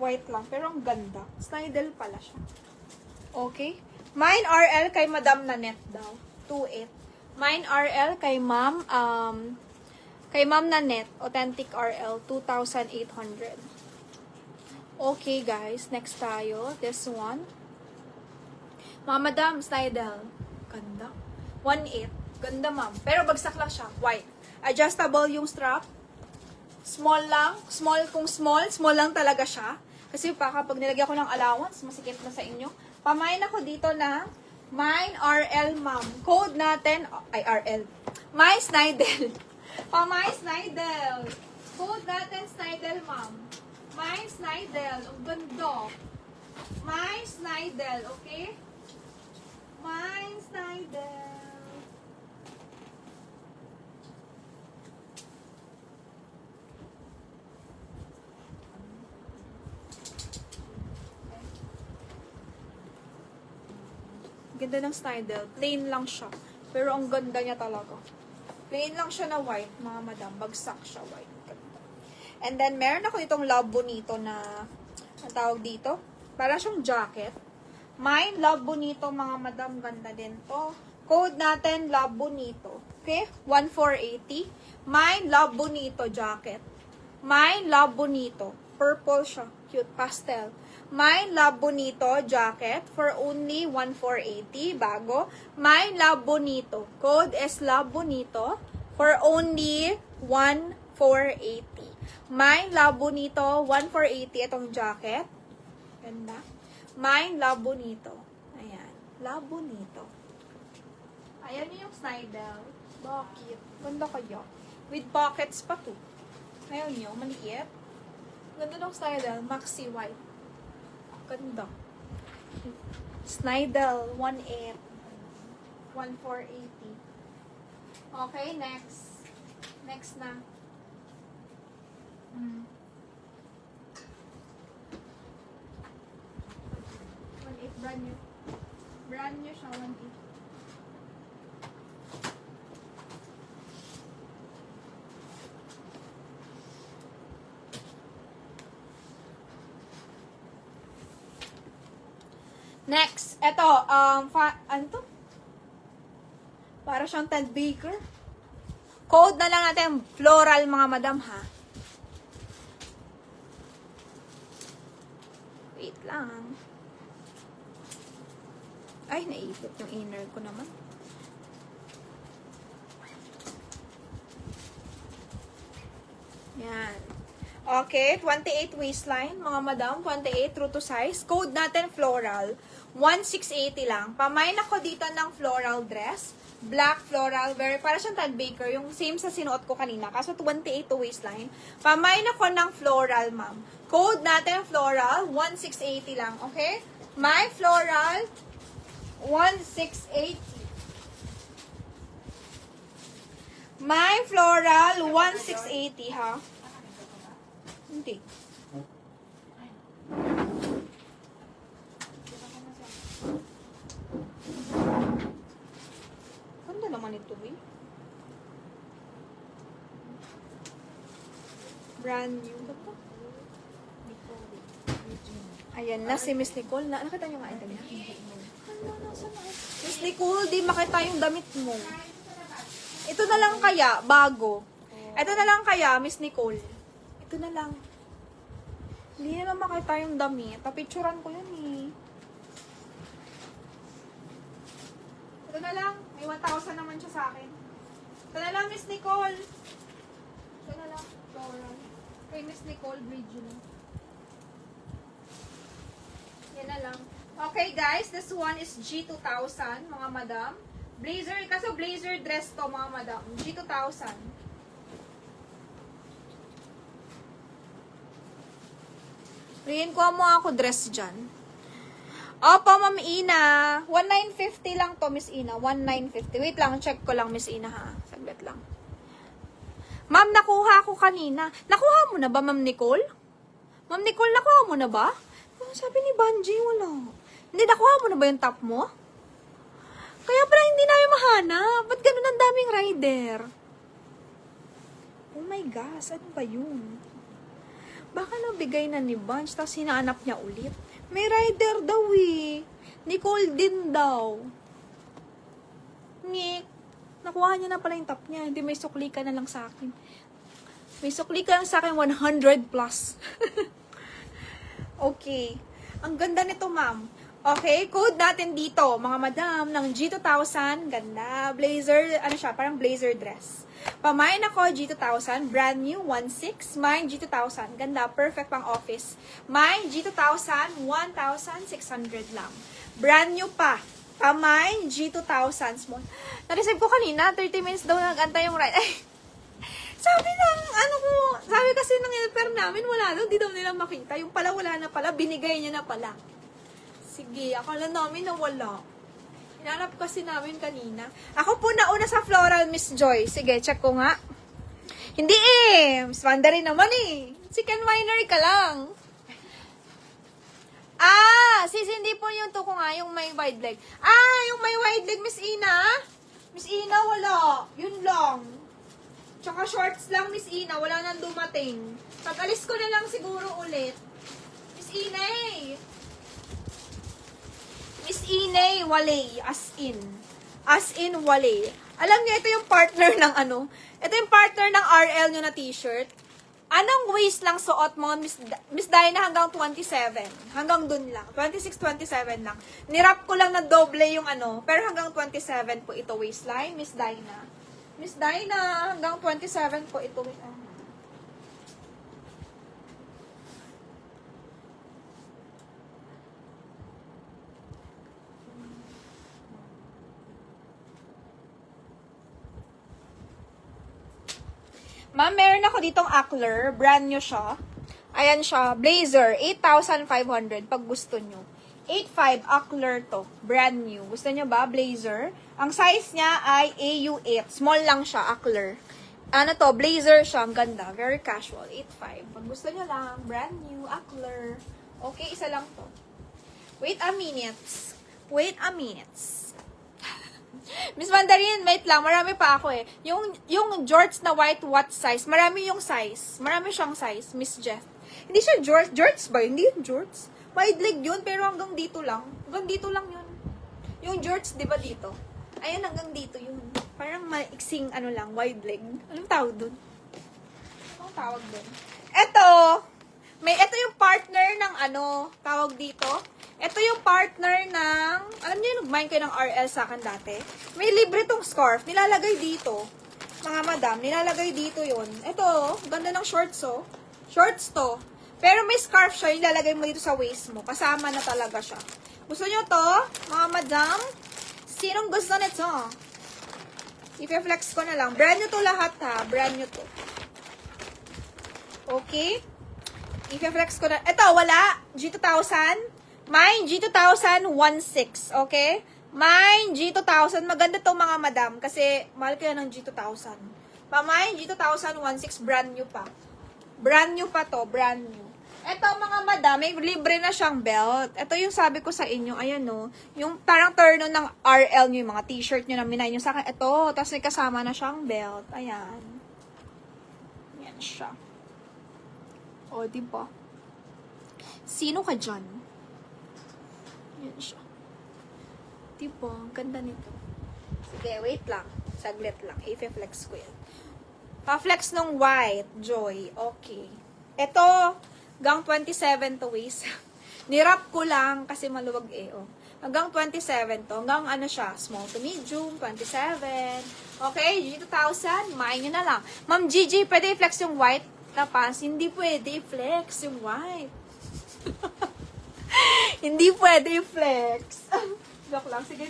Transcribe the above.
White lang. Pero ang ganda. Snidel pala siya. Okay. Mine RL kay Madam Nanette daw. 2.8. Mine RL kay Ma'am Nanette. Authentic RL. 2,800. Okay, guys. Next tayo. This one. Mga Madam, Snidel. Ganda. 1.8. Ganda, ma'am. Pero bagsak lang siya. White. Adjustable yung strap. Small lang. Small kung small. Small lang talaga siya. Kasi baka pag nilagyan ko ng allowance, masikip na sa inyo. Pamain ako dito na Mine RL, ma'am. Code natin, ay RL. My Snidel. Pamay Snidel. Code natin Snidel, ma'am. My Snidel. Ang ganda. My Snidel, okay? My Snidel. Ganda ng Snidel. Plain lang siya. Pero ang ganda niya talaga. Plain lang siya na white, mga madam. Bagsak siya white. Ganda. And then, meron ako itong Love Bonito na, ang tawag dito, parang siyang jacket. Mine, Love Bonito, mga madam. Ganda din to. Code natin, Love Bonito. Okay? 1,480. Mine, Love Bonito jacket. Mine, Love Bonito. Purple siya. Cute pastel. Mine Love Bonito jacket for only 1,480 bago. Mine Love Bonito. Code is Love Bonito for only 1,480. Mine Love Bonito 1,480 itong jacket. Ganda. Mine Love Bonito. Ayan. Love Bonito. Ayan yung Snidel. Bakit? Ganda kaya. With pockets pa to. Ngayon nyo, maliit. Ganda ng Snidel. Maxi white. Ganda. Snidel, 1,800. 1,480. Okay, next. Next na. 1,800, brand new. Brand new siya, 1,800. Next, eto, ano to? Para siyang Ted Baker. Code na lang natin, floral mga madam ha. Wait lang. Ay, naipit yung inner ko naman. Yan. Okay, 28 waistline, mga madam, 28, true to size. Code natin, floral. 1,680 lang. Pamain ako dito ng floral dress. Black floral, very, para siyang Ted Baker, yung same sa sinuot ko kanina. Kaso 28 to waistline. Pamain ako ng floral, ma'am. Code natin, floral, 1,680 lang, okay? My floral, 1,680. My floral, 1,680, ha? Hindi. Ganda naman ito, eh. Brand new. Ayan na, si Miss Nicole. Nakita niyo nga ito niya? Miss Nicole, di makita yung damit mo. Ito na lang kaya, bago. Ito na lang kaya, Miss Nicole. Ito na lang. Hindi naman makita yung damit. Papicturan ko yun eh. Ito na lang. May 1,000 naman siya sa akin. Ito na lang, Miss Nicole. Ito na lang. Floral. Kay Miss Nicole Bridgino. Yan na lang. Okay guys, this one is G2000, mga madam. Blazer, kasi blazer dress to, mga madam. G2000. Riyan, kuha mo ako dress dyan. Opo, Ma'am Ina. 1,950 lang to, Miss Ina. 1,950. Wait lang, check ko lang, Miss Ina, ha. Saglit lang. Ma'am, nakuha ko kanina. Nakuha mo na ba, Ma'am Nicole? Ma'am Nicole, nakuha mo na ba? Oh, sabi ni Banji, wala. Hindi, nakuha mo na ba yung top mo? Kaya pala hindi namin mahanap. Ba't ganun ang daming rider? Oh my gosh, ano ba yun? Baka nabigay na ni Bunch, tapos hinahanap niya ulit. May rider daw eh. Nicole din daw. Nick, nakuha niya na pala yung top niya. Hindi, may sukli ka na lang sa akin. May sukli ka lang sa akin, 100 plus. Okay. Ang ganda nito, ma'am. Okay, code natin dito, mga madam, ng G2000. Ganda. Blazer, ano siya, parang blazer dress. Pamain ako, G2000. Brand new, 1.6. Mine, G2000. Ganda, perfect pang office. Mine, G2000, 1,600 lang. Brand new pa. Pamain, G2000. Small. Na-receive ko kanina, 30 minutes daw nag-antay yung ride. Ay, sabi ng, sabi kasi ng helper namin, wala daw, di daw nila makita. Yung pala, wala na pala, binigay niya na pala. Sige, akala namin na wala. Hinanap kasi namin kanina. Ako po nauna sa floral, Miss Joy. Sige, check ko nga. Hindi eh. Miss Mandarin naman eh. Chicken winery ka lang. Sis, hindi po yung tuko nga, yung may wide leg. Yung may wide leg, Miss Ina. Miss Ina, wala. Yun lang. Tsaka shorts lang, Miss Ina. Wala nang dumating. Pag-alis ko na lang siguro ulit. Miss Ina eh. Miss Ine, wale, as in. As in, wale. Alam niyo, ito yung partner ng ito yung partner ng RL nyo na t-shirt. Anong waist lang suot mo, Miss Dinah, hanggang 27. Hanggang dun lang. 26, 27 lang. Nirap ko lang na doble yung pero hanggang 27 po ito waistline, Miss Dinah. Miss Dinah, hanggang 27 po ito. Ma'am, meron ako ditong Ackler. Brand new siya. Ayan siya. Blazer. 8,500 pag gusto nyo. 8,500 Ackler to. Brand new. Gusto nyo ba? Blazer. Ang size niya ay AU8. Small lang siya. Ackler. Blazer siya. Ang ganda. Very casual. 8,500. Pag gusto nyo lang. Brand new. Ackler. Okay, isa lang to. Wait a minute. Wait a minute. Miss Mandarin, wait lang. Marami pa ako eh. Yung George na white, what size? Marami yung size. Marami siyang size, Miss Jeff. Hindi siya George. George ba? Hindi yun George. Wide leg yun, pero hanggang dito lang. Hanggang dito lang yun. Yung George, di ba dito? Ayan, hanggang dito yun. Parang maiksing, lang, wide leg. Anong tawag dun? Anong tawag dun? Ito yung partner ng tawag dito. Ito yung partner ng, alam niyo, nag-mine kayo ng RL sa akin dati. May libre tong scarf. Nilalagay dito. Mga madam, nilalagay dito yun. Ito, ganda ng shorts, oh. Shorts to. Pero may scarf siya, nilalagay mo dito sa waist mo. Kasama na talaga siya. Gusto nyo to, mga madam? Sinong gusto nito? I-flex ko na lang. Brand new to lahat, ha. Brand new to. Okay? I-flex ko na. Ito, wala. G2000. Mine, G2000, 1.6. Okay? Mine, G2000. Maganda to mga madam. Kasi, mahal kaya ng G2000. Mine, G2000, 1.6. Brand new pa. Brand new pa to. Brand new. Ito mga madam, may libre na siyang belt. Ito yung sabi ko sa inyo. Ayan no. Yung parang turn on ng RL nyo. Yung mga t-shirt nyo na minay nyo sa akin. Ito. Tapos may kasama na siyang belt. Ayan. Ayan siya. O, diba? Sino ka dyan? Yan siya. Diba? Ang ganda nito. Sige, wait lang. Saglit lang. I-flex ko yan. Pa-flex nung white. Joy. Okay. Ito, hanggang 27 to waist. Nirap ko lang kasi maluwag eh. Oh. Hanggang 27 to. Hanggang siya? Small to medium. 27. Okay, G2000. Main nyo na lang. Ma'am Gigi, pwede i-flex yung white na pants? Hindi pwede i-flex yung white. Hindi pwede i-flex. Joke lang. Sige,